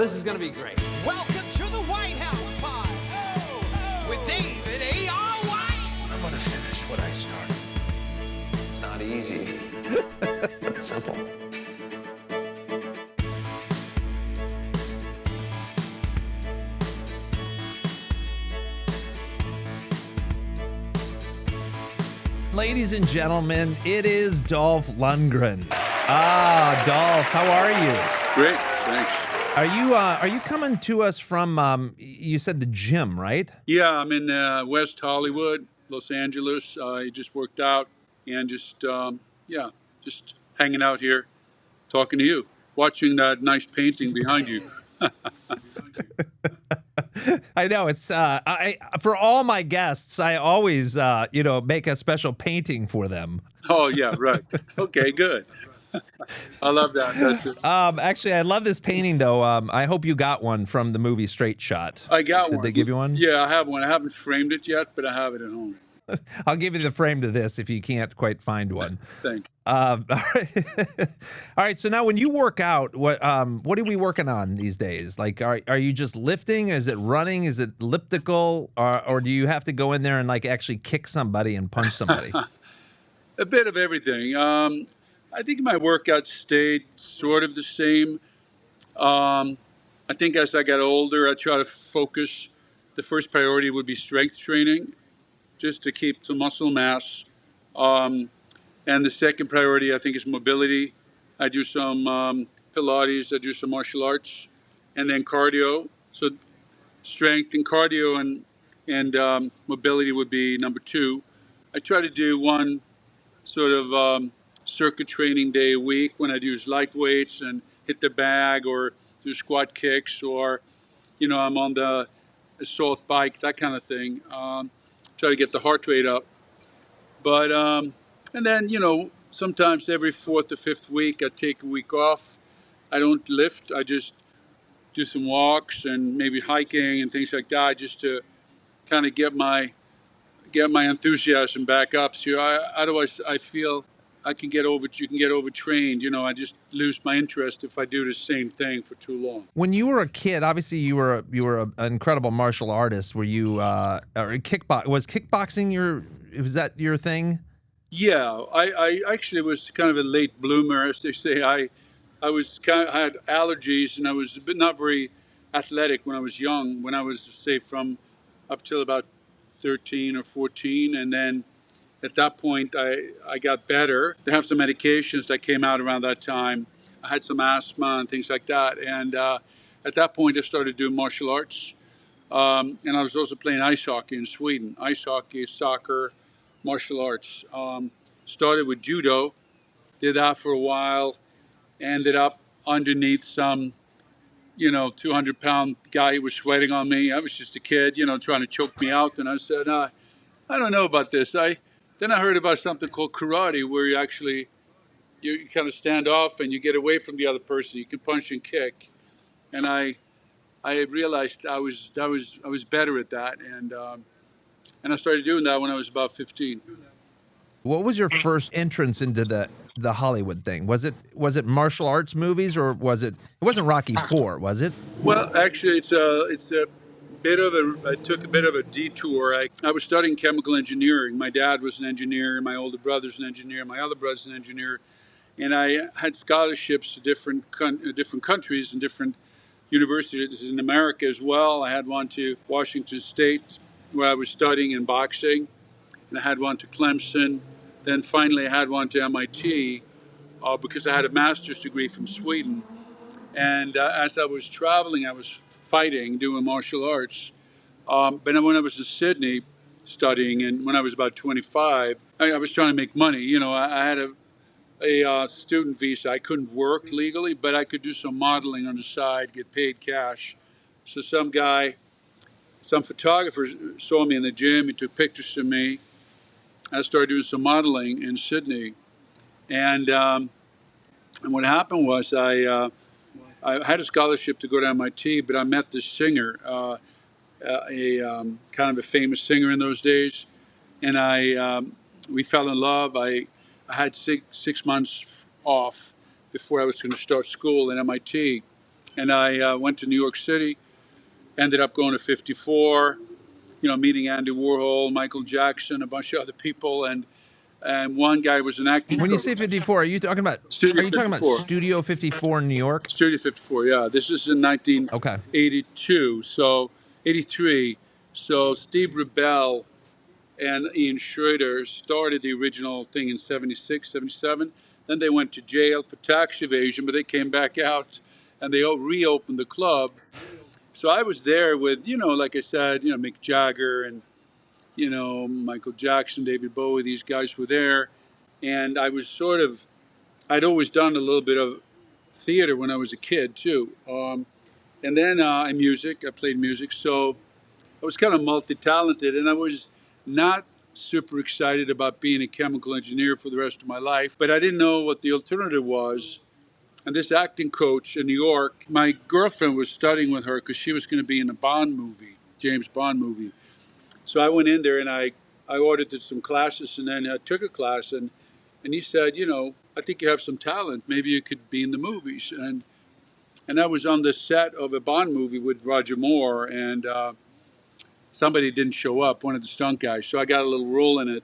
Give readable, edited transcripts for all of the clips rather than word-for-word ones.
this is going to be great. Welcome to the White House pod with David A.R. I'm gonna finish what I started. It's not easy. It's simple. Ladies and gentlemen, it is Dolph Lundgren. Dolph, how are you? Great, thanks. Are you coming to us from? You said the gym, right? Yeah, I'm in West Hollywood, Los Angeles. I just worked out and just hanging out here, talking to you, watching that nice painting behind you. I know it's for all my guests, I always make a special painting for them. Oh yeah, right. Okay, good. I love that. That's it. Actually, I love this painting though. I hope you got one from the movie Straight Shot. I got one. Did they give you one? Yeah, I have one. I haven't framed it yet, but I have it at home. I'll give you the frame to this if you can't quite find one. Thank you. All right. So now, when you work out, what are we working on these days? Like, are you just lifting? Is it running? Is it elliptical? Or do you have to go in there and like actually kick somebody and punch somebody? A bit of everything. I think my workout stayed sort of the same. I think as I got older, I try to focus. The first priority would be strength training, just to keep the muscle mass. And the second priority, I think, is mobility. I do some Pilates, I do some martial arts, and then cardio. So strength and cardio and mobility would be number two. I try to do one sort of circuit training day a week when I do light weights and hit the bag or do squat kicks or, I'm on the assault bike, that kind of thing. Try to get the heart rate up. But, and then, sometimes every fourth or fifth week, I take a week off. I don't lift. I just do some walks and maybe hiking and things like that, just to kind of get my enthusiasm back up. So otherwise, I feel you can get overtrained. I just lose my interest if I do the same thing for too long. When you were a kid, obviously you were an incredible martial artist. Were you was kickboxing was that your thing? Yeah, I actually was kind of a late bloomer, as they say. I had allergies and I was not very athletic when I was young. When I was, say, from up till about 13 or 14, and then at that point I got better. They have some medications that came out around that time. I had some asthma and things like that, and at that point I started doing martial arts, and I was also playing ice hockey in Sweden. Ice hockey, soccer, martial arts. Started with judo, did that for a while, ended up underneath some 200-pound guy who was sweating on me. I was just a kid, trying to choke me out. And I said, I don't know about this. Then I heard about something called karate, where you kind of stand off and you get away from the other person. You can punch and kick. And I realized I was better at that. And I started doing that when I was about 15. What was your first entrance into the Hollywood thing? Was it martial arts movies, or it wasn't Rocky IV, was it? Well, actually, it's a bit of I took a bit of a detour. I was studying chemical engineering. My dad was an engineer, my older brother's an engineer, my other brother's an engineer, and I had scholarships to different countries and different universities in America as well. I had one to Washington State, where I was studying in boxing, and I had one to Clemson. Then finally, I had one to MIT because I had a master's degree from Sweden. And as I was traveling, I was fighting, doing martial arts. But when I was in Sydney studying, and when I was about 25, I was trying to make money. I had a student visa. I couldn't work legally, but I could do some modeling on the side, get paid cash. So some photographer saw me in the gym. He took pictures of me. I started doing some modeling in Sydney. And what happened was I had a scholarship to go to MIT, but I met this singer, kind of a famous singer in those days, and we fell in love. I had six months off before I was going to start school at MIT, And I went to New York City, ended up going to 54, meeting Andy Warhol, Michael Jackson, a bunch of other people, and one guy was an acting When you coach. say 54, are you talking about Studio 54. Studio 54 in New York? Studio 54, yeah. This is in Okay. 1982, so 83. So Steve Rebell and Ian Schroeder started the original thing in 76, 77. Then they went to jail for tax evasion, but they came back out and they reopened the club. So I was there with, like I said, Mick Jagger and, Michael Jackson, David Bowie, these guys were there. And I was I'd always done a little bit of theater when I was a kid too. And then in music, I played music. So I was kind of multi-talented, and I was not super excited about being a chemical engineer for the rest of my life, but I didn't know what the alternative was. And this acting coach in New York, my girlfriend was studying with her because she was going to be in a Bond movie, James Bond movie. So I went in there and I audited some classes, and then I took a class, and he said, I think you have some talent. Maybe you could be in the movies. And I was on the set of a Bond movie with Roger Moore, and somebody didn't show up, one of the stunt guys. So I got a little role in it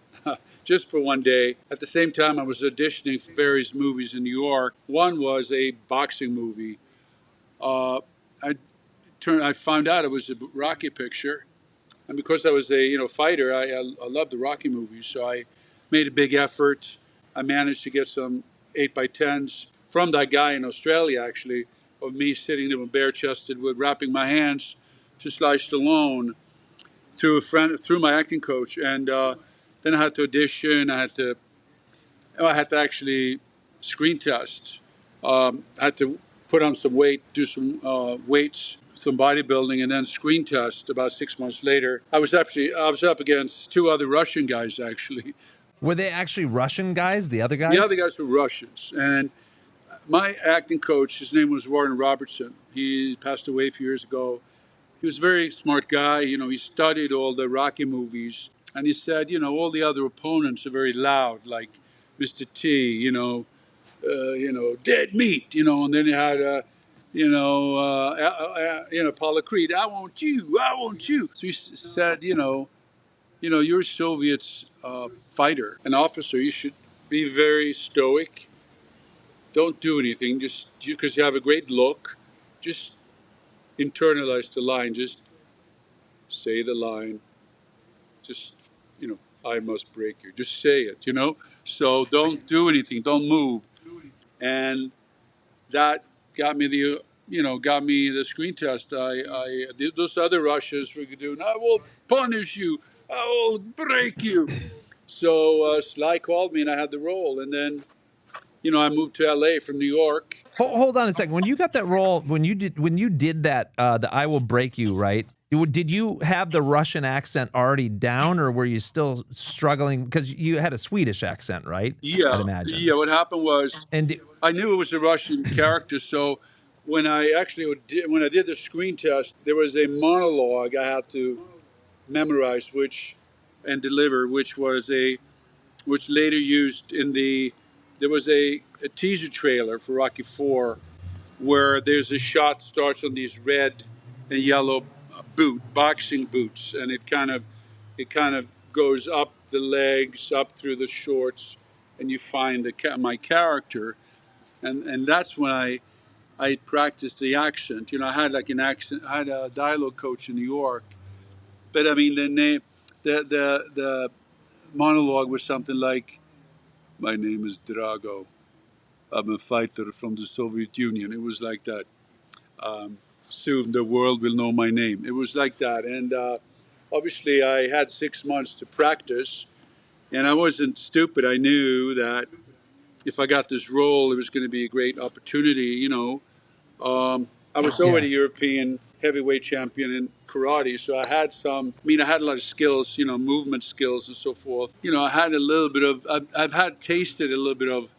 just for one day. At the same time, I was auditioning for various movies in New York. One was a boxing movie. Uh, I found out it was a Rocky picture. And because I was a fighter, I loved the Rocky movies. So I made a big effort. I managed to get some 8x10s from that guy in Australia, actually, of me sitting there bare-chested with wrapping my hands to Sly Stallone through my acting coach. And then I had to audition. I had to actually screen test. I had to put on some weight, do some weights, some bodybuilding, and then screen test. About 6 months later, I was up against two other Russian guys actually. Were they actually Russian guys, the other guys? The other guys were Russians, and my acting coach, his name was Warren Robertson. He passed away a few years ago. He was a very smart guy. He studied all the Rocky movies, and he said, all the other opponents are very loud, like Mr. T, dead meat, and then you had, Apollo Creed, I want you. So he said, you're a Soviet fighter, an officer. You should be very stoic. Don't do anything, just because you have a great look. Just internalize the line. Just say the line. Just, I must break you. Just say it, So don't do anything. Don't move. And that got me the screen test. Those other rushes were doing, I will punish you. I will break you. So Sly called me and I had the role. And then, I moved to LA from New York. Hold on a second. When you got that role, when you did that, the I will break you, right? Did you have the Russian accent already down, or were you still struggling because you had a Swedish accent, right? Yeah, I'd imagine. Yeah. What happened was, And I knew it was a Russian character. So when I did the screen test, there was a monologue I had to memorize, and deliver, which later used there was a teaser trailer for Rocky IV, where there's a shot starts on these red and yellow boxing boots, and it kind of goes up the legs, up through the shorts, and you find my character, and that's when I practiced the accent. I had like an accent. I had a dialogue coach in New York, but I mean the monologue was something like, "My name is Drago. I'm a fighter from the Soviet Union." It was like that. Soon the world will know my name. It was like that. And obviously I had 6 months to practice, and I wasn't stupid. I knew that if I got this role, it was going to be a great opportunity. I was already European heavyweight champion in karate, so I had a lot of skills, movement skills and so forth. I had a little bit of, I've tasted a little bit of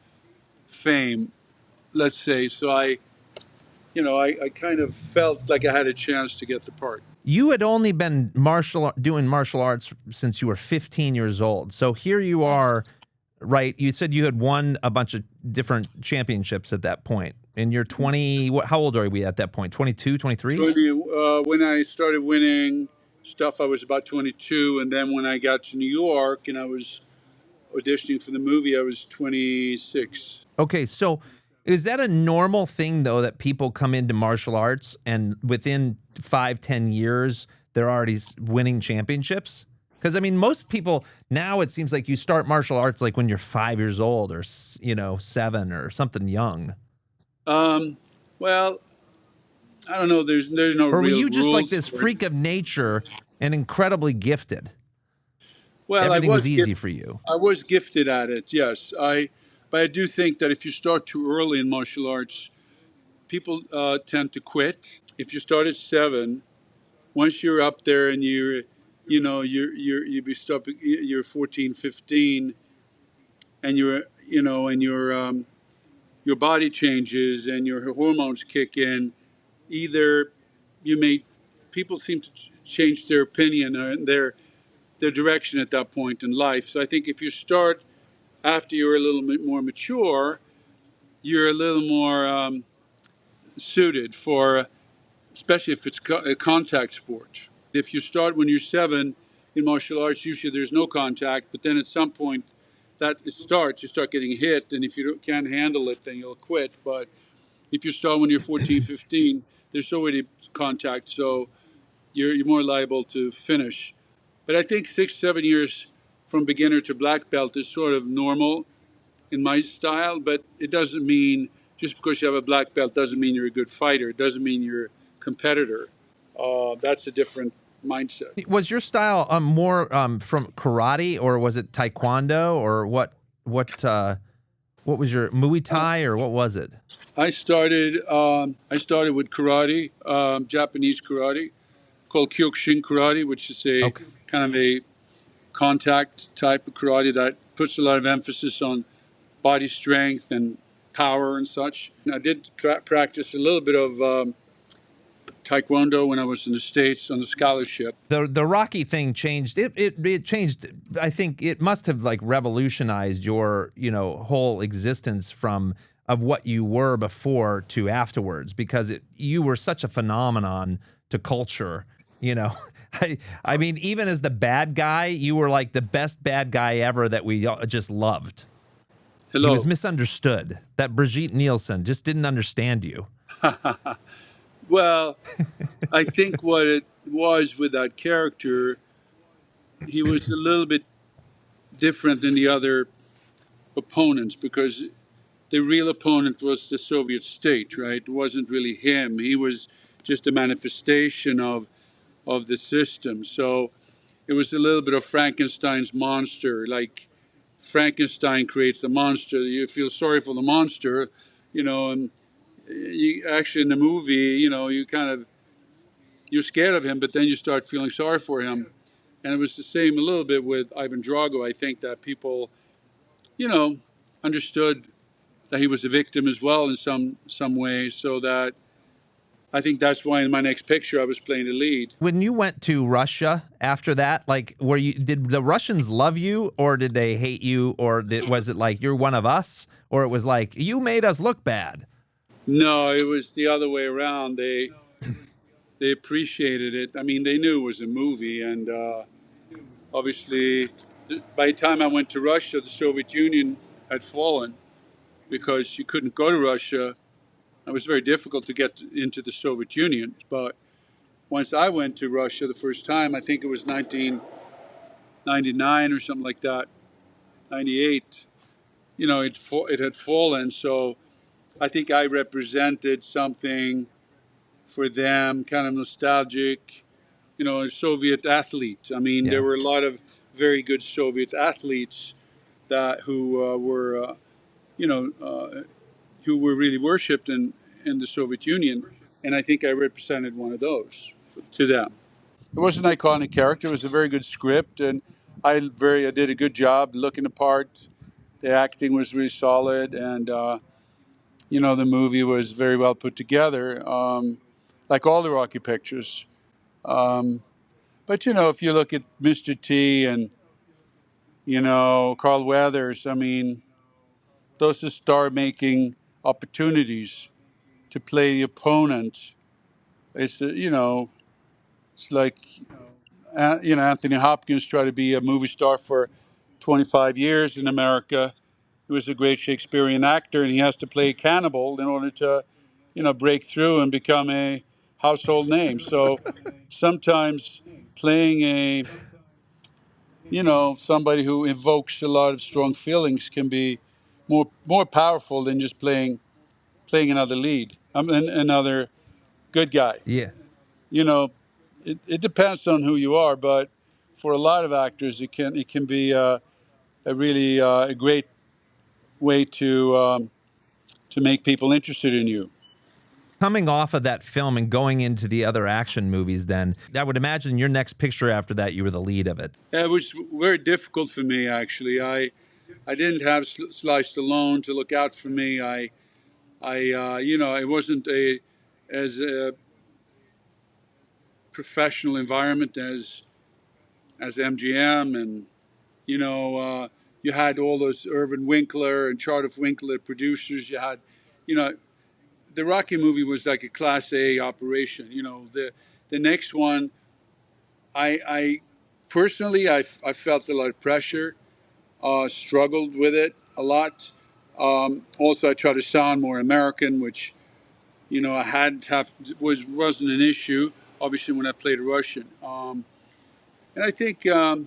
fame, let's say. So I kind of felt like I had a chance to get the part. you had only been doing martial arts since you were 15 years old. So here you are, right? You said you had won a bunch of different championships at that point And you're 20, how old are we at that point? 22, 23? When I started winning stuff, I was about 22, and then when I got to New York and I was auditioning for the movie, I was 26. Okay, so is that a normal thing, though, that people come into martial arts and within 5-10 years, they're already winning championships? Because, I mean, most people now, it seems like you start martial arts like when you're 5 years old or, 7 or something young. Well, I don't know. There's no Or were real you just like rules this for it. freak of nature and incredibly gifted? Well, Everything was easy for you. I was gifted at it, yes. But I do think that if you start too early in martial arts, people tend to quit. If you start at 7, once you're up there and you're 14, 15, and your body changes and your hormones kick in, either you may people seem to change their opinion and their direction at that point in life. So I think if you start after you're a little bit more mature, you're a little more suited for, especially if it's a contact sport. If you start when you're 7 in martial arts, usually there's no contact, but then at some point that it starts, you start getting hit, and if you can't handle it, then you'll quit. But if you start when you're 14, 15, there's already contact, so you're more liable to finish. But I think 6, 7 years from beginner to black belt is sort of normal in my style, but it doesn't mean just because you have a black belt doesn't mean you're a good fighter. It doesn't mean you're a competitor. That's a different mindset. Was your style more from karate, or was it taekwondo, or what was your Muay Thai, or what was it? I started with karate, Japanese karate, called Kyokushin karate, which is a Okay. kind of a contact type of karate that puts a lot of emphasis on body strength and power and such. And I did practice a little bit of taekwondo when I was in the States on a scholarship. The Rocky thing changed. It changed. I think it must have like revolutionized your whole existence from of what you were before to afterwards, because you were such a phenomenon to culture. I mean, even as the bad guy, you were like the best bad guy ever that we just loved. Hello. He was misunderstood. That Brigitte Nielsen just didn't understand you. Well, I think what it was with that character, he was a little bit different than the other opponents, because the real opponent was the Soviet state, right? It wasn't really him. He was just a manifestation of the system. So it was a little bit of Frankenstein's monster. Like Frankenstein creates the monster. You feel sorry for the monster, and you actually in the movie, you're scared of him, but then you start feeling sorry for him. And it was the same a little bit with Ivan Drago. I think that people, understood that he was a victim as well in some way. So that I think that's why in my next picture I was playing the lead. When you went to Russia after that, like, did the Russians love you, or did they hate you, or was it like you're one of us, or it was like you made us look bad? No, it was the other way around. They appreciated it. I mean, they knew it was a movie, and obviously, by the time I went to Russia, the Soviet Union had fallen because you couldn't go to Russia. It was very difficult to get into the Soviet Union. But once I went to Russia the first time, I think it was 1999 or something like that, 98. It had fallen. So I think I represented something for them, kind of nostalgic, a Soviet athlete. I mean, Yeah. there were a lot of very good Soviet athletes who were really worshipped in the Soviet Union, and I think I represented one of those to them. It was an iconic character. It was a very good script, and I did a good job looking the part. The acting was really solid, and the movie was very well put together, like all the Rocky pictures. But if you look at Mr. T and Carl Weathers, I mean, those are star-making opportunities. to play the opponent. It's it's like Anthony Hopkins tried to be a movie star for 25 years in America. He was a great Shakespearean actor, and he has to play a cannibal in order to, break through and become a household name. So sometimes playing somebody who evokes a lot of strong feelings can be more powerful than just playing another lead, another good guy. Yeah. You know, it depends on who you are, but for a lot of actors, it can be a really a great way to make people interested in you. Coming off of that film and going into the other action movies, then I would imagine your next picture after that, you were the lead of it. It was very difficult for me, actually. I didn't have Sly Stallone to look out for me. It wasn't as a professional environment as MGM, and you know, you had all those Irvin Winkler and Charlotte Winkler producers. You had, you know, the Rocky movie was like a Class A operation. The next one, I personally, I felt a lot of pressure, struggled with it a lot. Also, I tried to sound more American, which I hadn't wasn't an issue. Obviously, when I played Russian, and I think it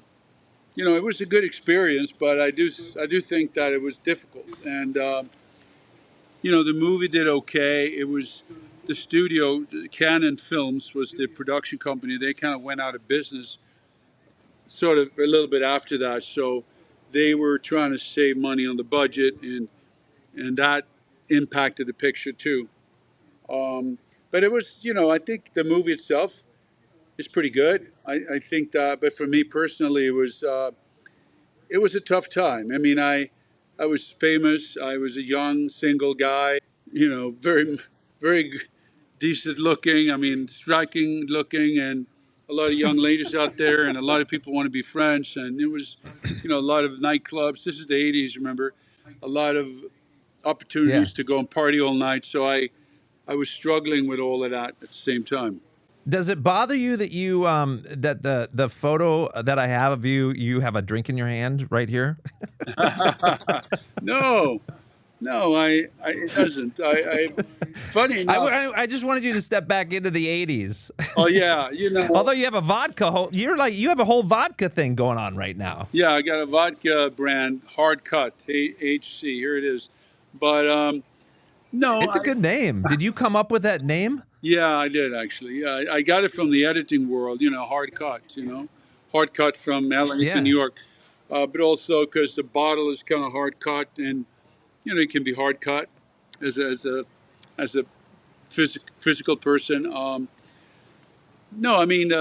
was a good experience, but I do think that it was difficult. And the movie did okay. It was the studio, Canon Films, was the production company. They kind of went out of business sort of a little bit after that. So they were trying to save money on the budget, and that impacted the picture too. But it was, I think the movie itself is pretty good. I think that, but for me personally, it was a tough time. I mean, I was famous. I was a young single guy, very very decent looking. I mean, striking looking, and a lot of young ladies out there, and a lot of people want to be friends. And it was, a lot of nightclubs. This is the '80s, remember? A lot of Yeah. opportunities to go and party all night. So I was struggling with all of that at the same time. Does it bother you that you that the photo that I have of you, you have a drink in your hand right here? No, no, it doesn't. Funny enough. I just wanted you to step back into the '80s. Oh yeah, Although you have a vodka, you have a whole vodka thing going on right now. yeah, I got a vodka brand, Hard Cut, HC. Here it is. But no, It's a good name. Did you come up with that name? yeah, I did actually. Yeah, I got it from the editing world. Hard cut. Hard cut from LA to Yeah. New York, but also because the bottle is kind of hard cut, and it can be hard cut as a physical person. No, I mean,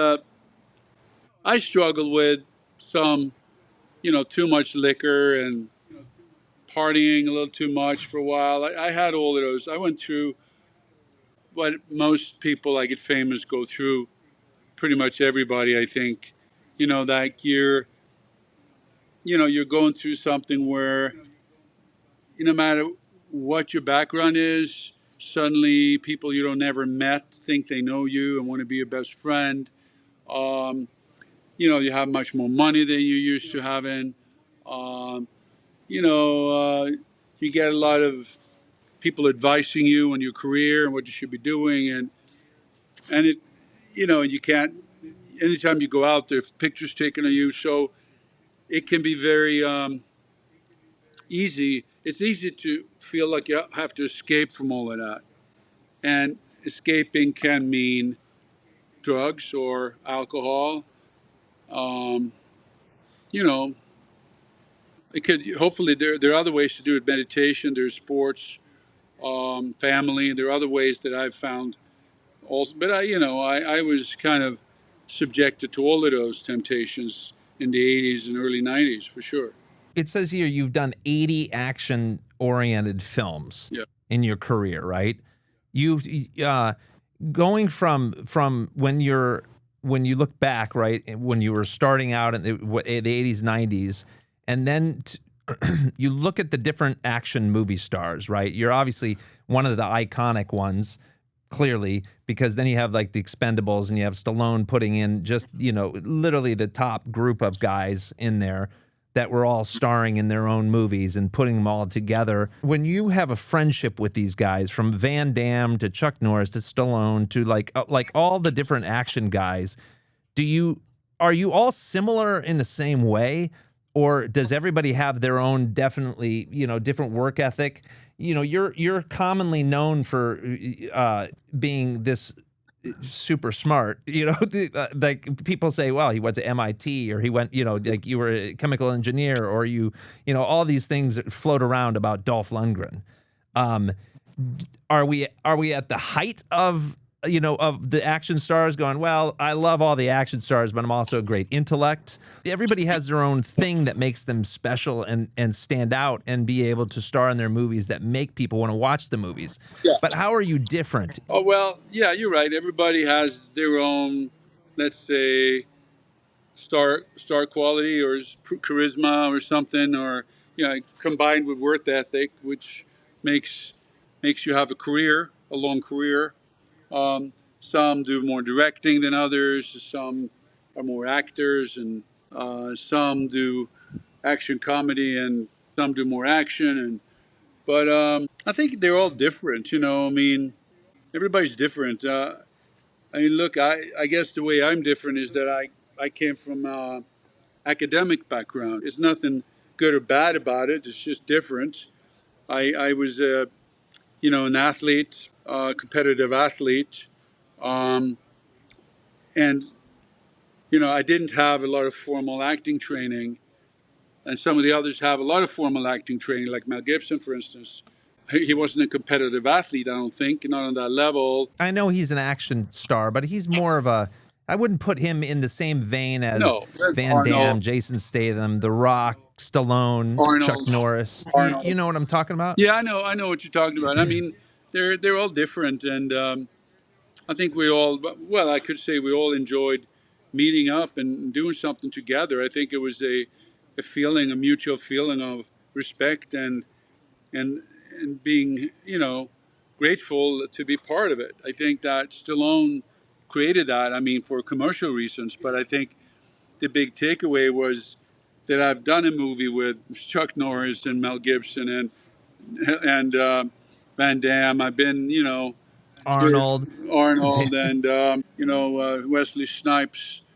I struggle with some, too much liquor and partying a little too much for a while. I had all of those. I went through what most people I get famous go through. Pretty much everybody, I think. That you're going through something where no matter what your background is, suddenly people you don't never met think they know you and want to be your best friend. Um, you have much more money than you used to having. Um, you get a lot of people advising you on your career and what you should be doing, and it, you can't. Anytime you go out there, pictures taken of you, so it can be very easy. It's easy to feel like you have to escape from all of that, and escaping can mean drugs or alcohol. Um, you know, it could hopefully there are other ways to do it. Meditation, there's sports, family. There are other ways that I've found also, but I was kind of subjected to all of those temptations in the '80s and early '90s for sure. It says here you've done 80 action-oriented films Yeah. in your career, right? You've going from when you look back, right, when you were starting out in the '80s, '90s, and then you look at the different action movie stars, right? You're obviously one of the iconic ones, clearly, because then you have like the Expendables and you have Stallone putting in just, literally the top group of guys in there that were all starring in their own movies and putting them all together. When you have a friendship with these guys, from Van Damme to Chuck Norris to Stallone to like all the different action guys, are you all similar in the same way? Or does everybody have their own definitely, different work ethic? You're commonly known for being this super smart. Like people say, well, he went to MIT, or he went, like you were a chemical engineer, or all these things that float around about Dolph Lundgren. Are we at the height of the action stars going, well, I love all the action stars, but I'm also a great intellect? Everybody has their own thing that makes them special and stand out and be able to star in their movies that make people want to watch the movies. Yeah. But how are you different? Oh, well, yeah, you're right. Everybody has their own, let's say, star quality or charisma or something, or combined with work ethic, which makes you have a long career. Some do more directing than others. Some are more actors, and some do action comedy, and some do more action. But I think they're all different. I mean, everybody's different. I mean, look, I guess the way I'm different is that I came from academic background. It's nothing good or bad about it. It's just different. I was an athlete, competitive athlete. And I didn't have a lot of formal acting training, and some of the others have a lot of formal acting training, like Mel Gibson, for instance. He wasn't a competitive athlete, I don't think, not on that level. I know he's an action star, but he's more of I wouldn't put him in the same vein as No, Van Damme, Arnold. Jason Statham, The Rock, Stallone, Chuck Arnold. Norris. Arnold. You know what I'm talking about? Yeah, I know what you're talking about. I mean, they're all different, and I think I could say we all enjoyed meeting up and doing something together. I think it was a mutual feeling of respect and being, grateful to be part of it. I think that Stallone created that. I mean, for commercial reasons, but I think the big takeaway was that I've done a movie with Chuck Norris and Mel Gibson and Van Damme. I've been, Arnold. Arnold and Wesley Snipes,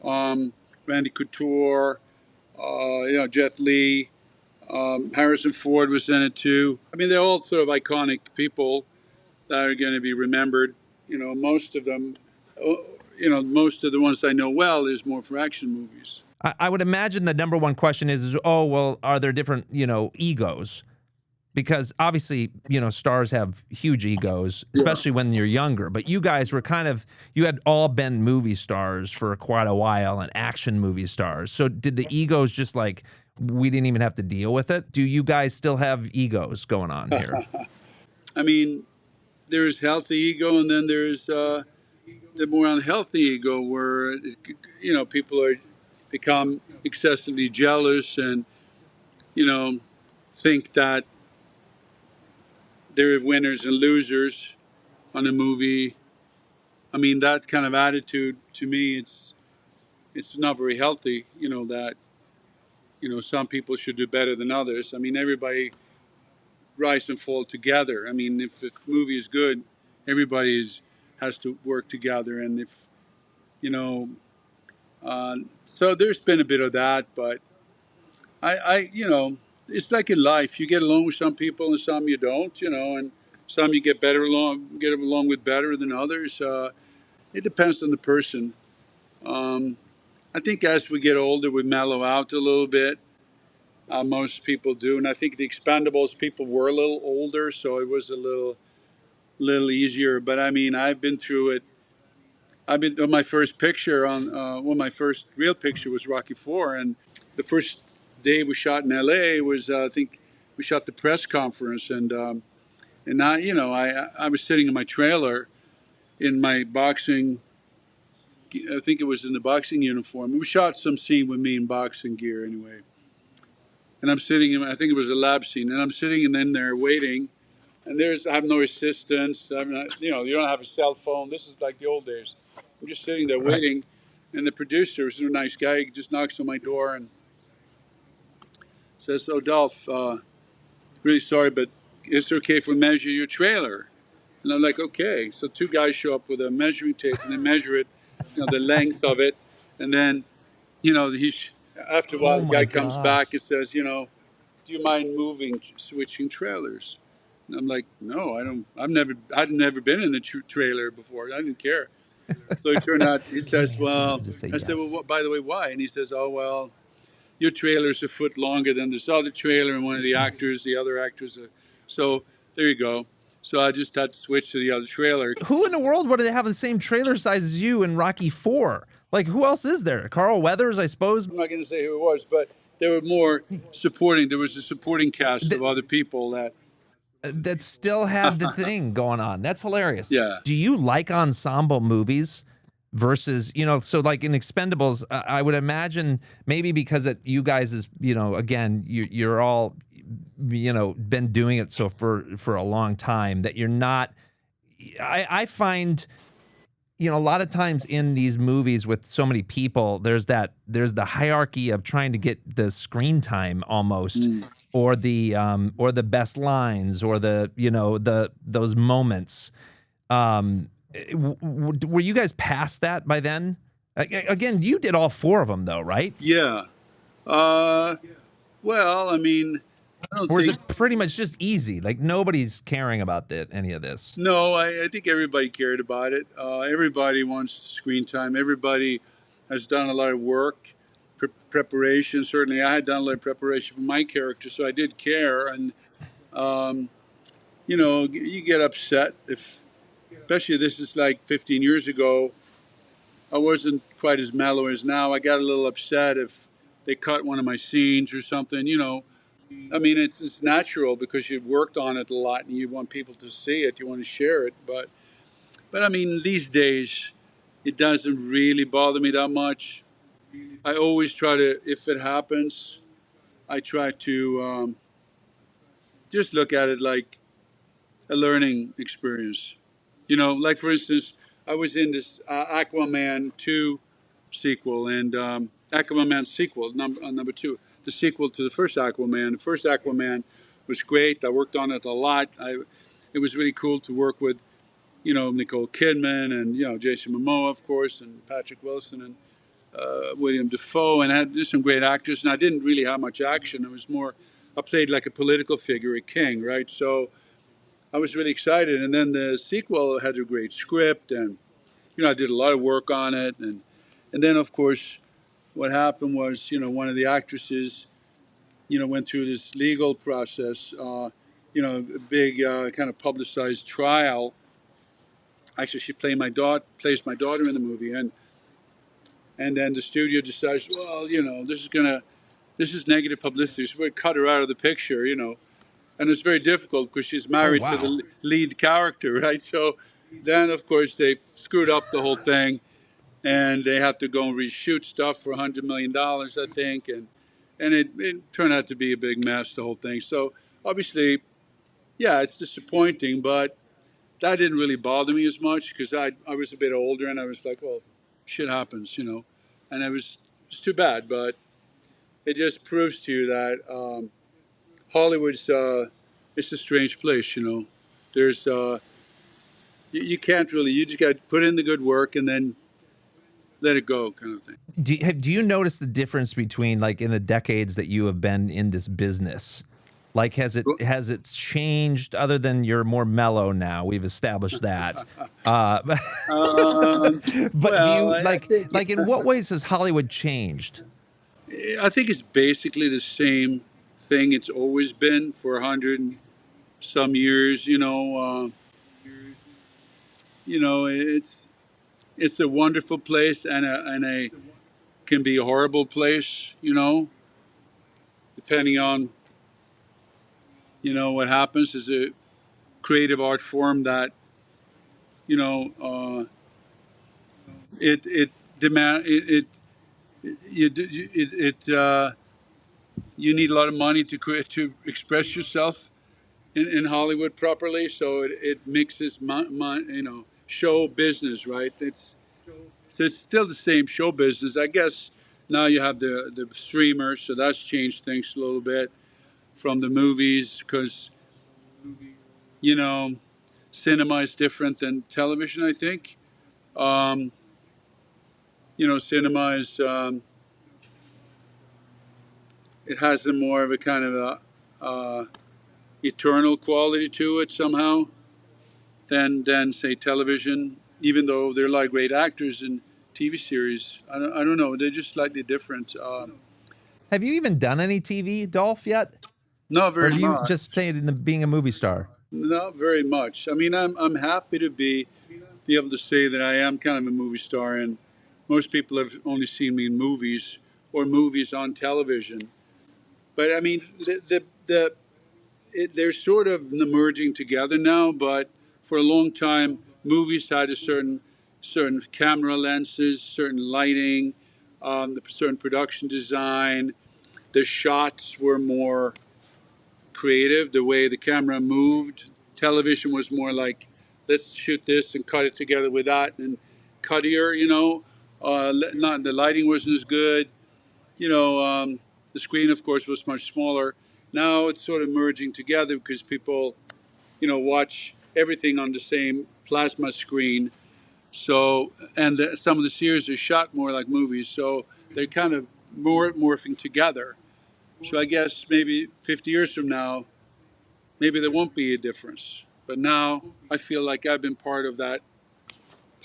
Randy Couture, Jet Li, Harrison Ford was in it too. I mean, they're all sort of iconic people that are going to be remembered. Most of them, most of the ones I know well is more for action movies. I would imagine the number one question is, oh, well, are there different, egos? Because obviously, stars have huge egos, especially when you're younger. But you guys were you had all been movie stars for quite a while, and action movie stars. So did the egos just like, we didn't even have to deal with it? Do you guys still have egos going on here? I mean, there's healthy ego, and then there's the more unhealthy ego where, people become excessively jealous and, think that there are winners and losers on a movie. I mean, that kind of attitude, to me, it's not very healthy. That some people should do better than others. I mean, everybody rise and fall together. I mean, if a movie is good, everybody has to work together. And if so there's been a bit of that, but I it's like in life. You get along with some people and some you don't, and some you get along with better than others. It depends on the person. I think as we get older, we mellow out a little bit. Most people do, and I think the Expendables people were a little older, so it was a little easier. But I mean, I've been through it. I've been on my first picture my first real picture was Rocky IV, and the first day we shot in LA was I think we shot the press conference, and I was sitting in my trailer in my boxing. I think it was in the boxing uniform. We shot some scene with me in boxing gear anyway. and I'm sitting in, I think it was a lab scene, and I'm sitting in there waiting, and I have no assistants. I'm not, you don't have a cell phone. This is like the old days. I'm just sitting there Right. waiting, and the producer, who's a nice guy, he just knocks on my door and says, "Oh, Dolph, really sorry, but is it okay if we measure your trailer?" And I'm like, "Okay." So two guys show up with a measuring tape, and they measure it, the length of it, and then, after a while, Oh the my guy comes back gosh. and says, "Do you mind switching trailers?" And I'm like, "No, I don't. I'd never been in a trailer before. I didn't care." So it turned out, he Can't says, answer that. "Well," Just say I said, "Well, yes. by the way, why?" And he says, "Oh, well, your trailer's a foot longer than this other trailer, and one of the other actors." So there you go. So I just had to switch to the other trailer. Who in the world would have the same trailer size as you in Rocky 4? Like, who else is there? Carl Weathers, I suppose. I'm not going to say who it was, but there were more supporting. There was a supporting cast of That other people that, that still had the thing going on. That's hilarious. yeah, Do you like ensemble movies versus, so like in Expendables, I would imagine maybe because you guys is, again, you're all, been doing it so for a long time that you're not. I find, a lot of times in these movies with so many people, there's the hierarchy of trying to get the screen time almost, or the best lines, or those moments. Were you guys past that by then? Again, you did all four of them though, right? yeah. Uh, well, I mean, I don't Or is think. it pretty much just easy? Like nobody's caring about any of this. No, I think everybody cared about it. Everybody wants screen time. Everybody has done a lot of work, preparation. Certainly, I had done a lot of preparation for my character, so I did care. And um, you get upset if, especially this is like 15 years ago. I wasn't quite as mellow as now. I got a little upset if they cut one of my scenes or something. I mean, it's natural because you've worked on it a lot and you want people to see it. You want to share it, but I mean, these days, it doesn't really bother me that much. I always try to, if it happens, I try to just look at it like a learning experience. Like for instance, I was in this Aquaman 2 sequel, and Aquaman sequel, number two, the sequel to the first Aquaman. The first Aquaman was great. I worked on it a lot. It was really cool to work with, Nicole Kidman and, Jason Momoa, of course, and Patrick Wilson and William Dafoe, and I had some great actors. And I didn't really have much action. It was more, I played like a political figure, a king, right? So I was really excited. And then the sequel had a great script, and I did a lot of work on it. And then, of course, what happened was, one of the actresses, went through this legal process, a big kind of publicized trial. Actually, she plays my daughter in the movie, and then the studio decides, well, this is negative publicity, so we cut her out of the picture, and it's very difficult because she's Oh married to the wow. lead character, right? So then, of course, they screwed up the whole thing, and they have to go and reshoot stuff for $100 million, I think, and it turned out to be a big mess, the whole thing. So obviously, yeah, it's disappointing, but that didn't really bother me as much because I was a bit older and I was like, well, shit happens, and it's too bad, but it just proves to you that Hollywood's it's a strange place, There's you can't really, you just got to put in the good work and then let it go, kind of thing. Do you notice the difference between like in the decades that you have been in this business? Like has it changed other than you're more mellow now? We've established that. Uh, but do Well, you I think like in what ways has Hollywood changed? I think it's basically the same thing it's always been for 100 and some years. It's a wonderful place and a can be a horrible place. Depending on what happens. Is a creative art form that you know it demand it it, it, it you need a lot of money to express yourself in Hollywood properly. So it mixes show business, right? It's still the same show business, I guess. Now you have the streamers, so that's changed things a little bit from the movies because you know cinema is different than television. I think um, cinema is it has a more of a kind of eternal quality to it somehow than say television. Even though they're like great actors in TV series, I don't know. They're just slightly different. Have you even done any TV, Dolph, yet? Not Or very do you much. just stay in being a movie star? Not very much. I mean, I'm happy to be able to say that I am kind of a movie star, and most people have only seen me in movies or movies on television. But I mean, they're sort of merging together now. But for a long time, movies had a certain camera lenses, certain lighting, certain production design. The shots were more creative, the way the camera moved. Television was more like, let's shoot this and cut it together with that, and cuttier, not the lighting wasn't as good. The screen, of course, was much smaller. Now it's sort of merging together because people, watch everything on the same plasma screen. So, and some of the series are shot more like movies, so they're kind of more morphing together. So I guess maybe 50 years from now, maybe there won't be a difference. But now I feel like I've been part of that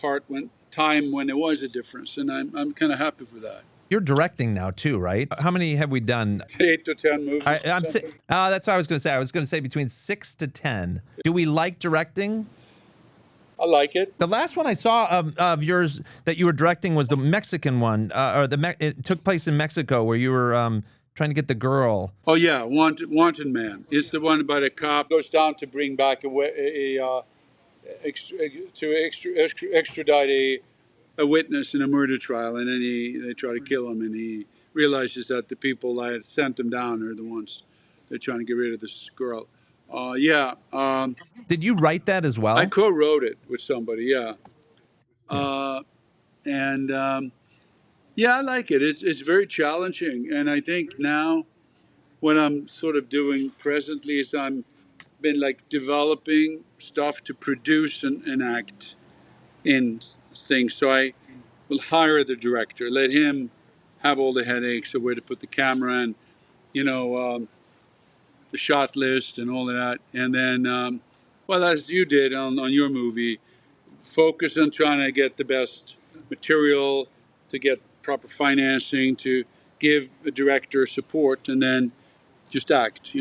when there was a difference, and I'm kind of happy for that. You're directing now too, right? How many have we done? 8 to 10 movies. That's what I was going to say. I was going to say between 6 to 10. Do we like directing? I like it. The last one I saw of yours that you were directing was the Mexican one, it took place in Mexico where you were trying to get the girl. Oh yeah, Wanted Man is the one about a cop goes down to bring back extradite a witness in a murder trial, and then they try to kill him, and he realizes that the people that had sent him down are the ones they're trying to get rid of this girl. Did you write that as well? I co-wrote it with somebody. Yeah, and yeah, I like it. It's very challenging, and I think now what I'm sort of doing presently is I'm been like developing stuff to produce and act in things. So I will hire the director, let him have all the headaches of where to put the camera and the shot list and all of that, and then well, as you did on your movie, focus on trying to get the best material, to get proper financing, to give a director support, and then just act.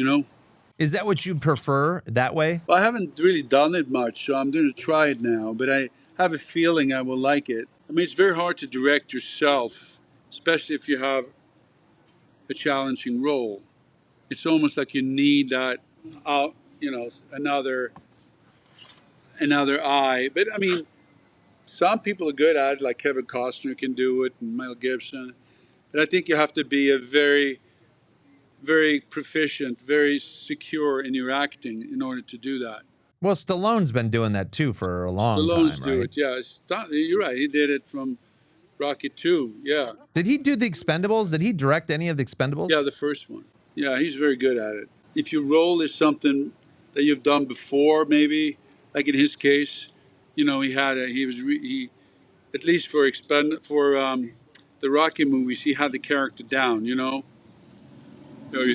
Is that what you prefer that way? Well, I haven't really done it much, so I'm going to try it now, but I have a feeling I will like it. I mean, it's very hard to direct yourself, especially if you have a challenging role. It's almost like you need that, another eye. But I mean, some people are good at it, like Kevin Costner can do it, and Mel Gibson. But I think you have to be a very, very proficient, very secure in your acting in order to do that. Well, Stallone's been doing that too for a long Stallone's time, do right? it, yeah. You're right. He did it from Rocky 2, yeah. Did he do the Expendables? Did he direct any of the Expendables? Yeah, the first one. Yeah, he's very good at it. If your role is something that you've done before, maybe, like in his case, he at least for the Rocky movies, he had the character down. He's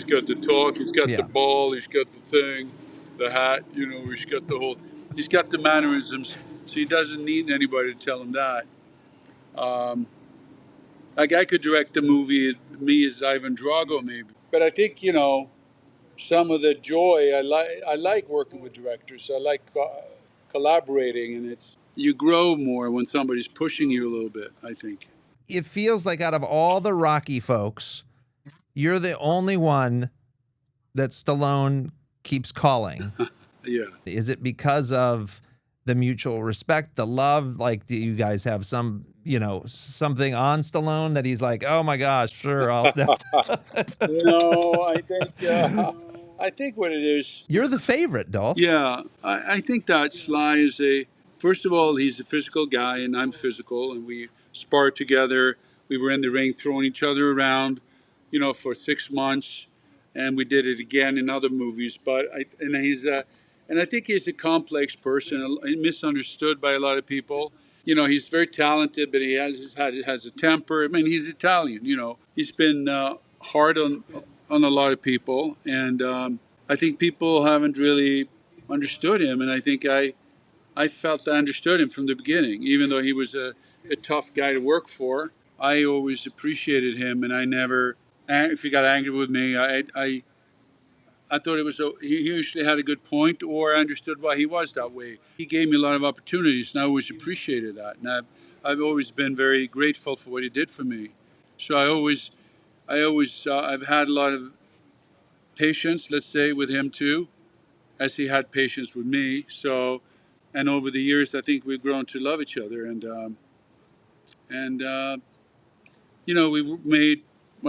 got the talk, he's got the ball, he's got the thing, the hat. He's got the mannerisms, so he doesn't need anybody to tell him that. Like I could direct a movie, me as Ivan Drago, maybe. But I think some of the joy I like working with directors. I like collaborating, and you grow more when somebody's pushing you a little bit, I think. It feels like out of all the Rocky folks, you're the only one that Stallone keeps calling. Yeah. Is it because of the mutual respect, the love? Like, do you guys have some something on Stallone that he's like, oh my gosh, sure, I'll. No, I think what it is. You're the favorite, Dolph. Yeah, I think that Sly is first of all, he's a physical guy, and I'm physical, and we sparred together. We were in the ring throwing each other around, for 6 months, and we did it again in other movies. And I think he's a complex person, misunderstood by a lot of people. He's very talented, but he has a temper. I mean, he's Italian. He's been hard on a lot of people, and I think people haven't really understood him. And I think I felt I understood him from the beginning, even though he was a tough guy to work for. I always appreciated him, and I never. If he got angry with me, I thought he usually had a good point, or I understood why he was that way. He gave me a lot of opportunities, and I always appreciated that. And I've always been very grateful for what he did for me. So I've had a lot of patience, let's say, with him too, as he had patience with me. So, and over the years, I think we've grown to love each other. We made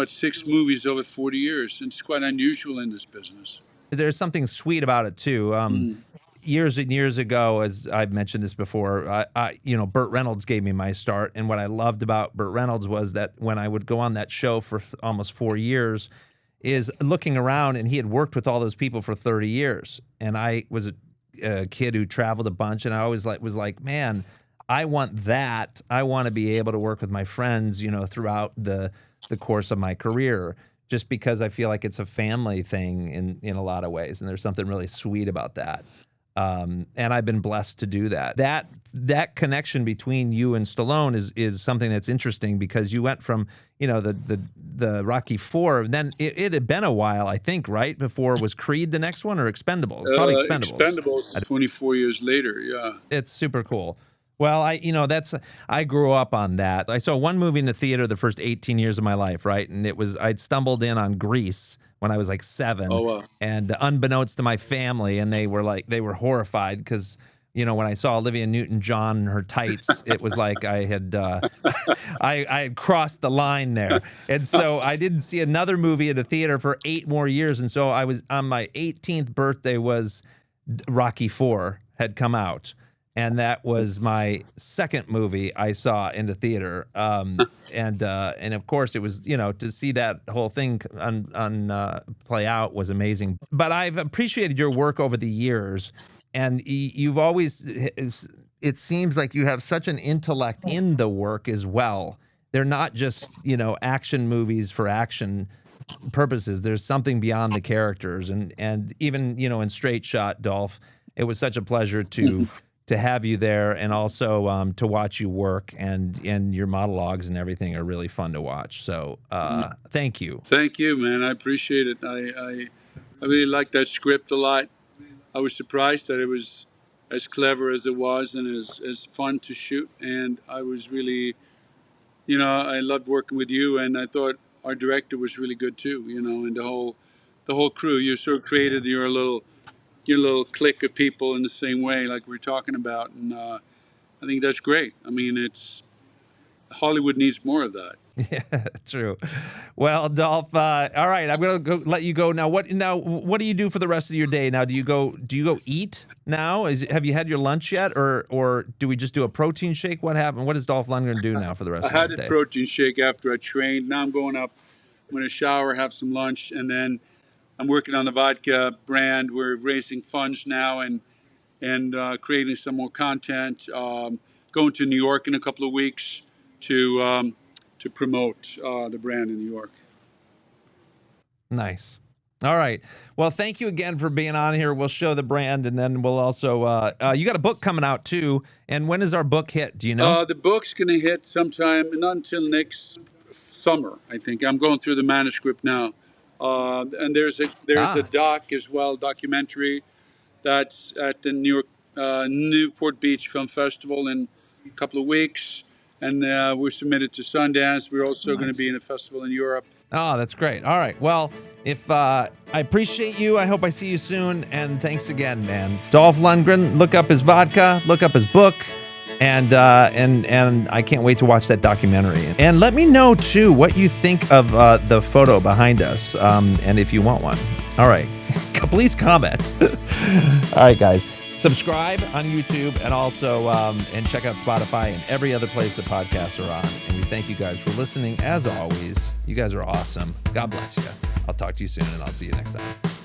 6 movies over 40 years. And it's quite unusual in this business. There's something sweet about it too. Years and years ago, as I've mentioned this before, Burt Reynolds gave me my start, and what I loved about Burt Reynolds was that when I would go on that show for almost 4 years, is looking around, and he had worked with all those people for 30 years, and I was a kid who traveled a bunch, and I always was like, man, I want that. I want to be able to work with my friends, throughout the course of my career, just because I feel like it's a family thing in a lot of ways, and there's something really sweet about that. And I've been blessed to do that. That connection between you and Stallone is something that's interesting, because you went from the Rocky IV, and then it had been a while, I think, right before. Was Creed the next one, or Expendables? Probably Expendables. Expendables. 24 years later, yeah. It's super cool. Well, I grew up on that. I saw one movie in the theater the first 18 years of my life, right? And I'd stumbled in on Grease when I was like 7. Oh, wow. And unbeknownst to my family, and they were horrified because, when I saw Olivia Newton-John in her tights, it was like I had I had crossed the line there. And so I didn't see another movie in the theater for 8 more years. And so I was on my 18th birthday was Rocky IV had come out. And that was my second movie I saw in the theater, and of course it was to see that whole thing play out was amazing. But I've appreciated your work over the years, and you've always. It seems like you have such an intellect in the work as well. They're not just action movies for action purposes. There's something beyond the characters, and even in Straight Shot, Dolph, it was such a pleasure to have you there, and also to watch you work, and your monologues and everything are really fun to watch. So thank you. Thank you, man. I appreciate it. I really liked that script a lot. I was surprised that it was as clever as it was, and as fun to shoot. And I was really, I loved working with you, and I thought our director was really good too. And the whole crew. You sort of created your little clique of people in the same way, like we were talking about, and I think that's great. I mean, Hollywood needs more of that. Yeah, true. Well, Dolph, all right, I'm gonna let you go now. What do you do for the rest of your day now? Do you go eat now? Have you had your lunch yet, or do we just do a protein shake? What happened? What does Dolph Lundgren do now for the rest of his day? I had a protein shake after I trained. Now I'm going up. I'm going to shower, have some lunch, and then I'm working on the vodka brand. We're raising funds now and creating some more content. Going to New York in a couple of weeks to promote the brand in New York. Nice. All right. Well, thank you again for being on here. We'll show the brand, and then we'll also you got a book coming out too. And when does our book hit? Do you know? The book's going to hit sometime, not until next summer, I think. I'm going through the manuscript now. And there's a doc as well, documentary, that's at the New York Newport Beach Film Festival in a couple of weeks, and we're submitted to Sundance. We're also going to be in a festival in Europe. Oh, that's great. All right. Well, if I appreciate you, I hope I see you soon, and thanks again, man. Dolph Lundgren, look up his vodka, look up his book, And I can't wait to watch that documentary. And let me know too what you think of the photo behind us, and if you want one. All right, please comment. All right, guys, subscribe on YouTube and also and check out Spotify and every other place that podcasts are on. And we thank you guys for listening. As always, you guys are awesome. God bless you. I'll talk to you soon, and I'll see you next time.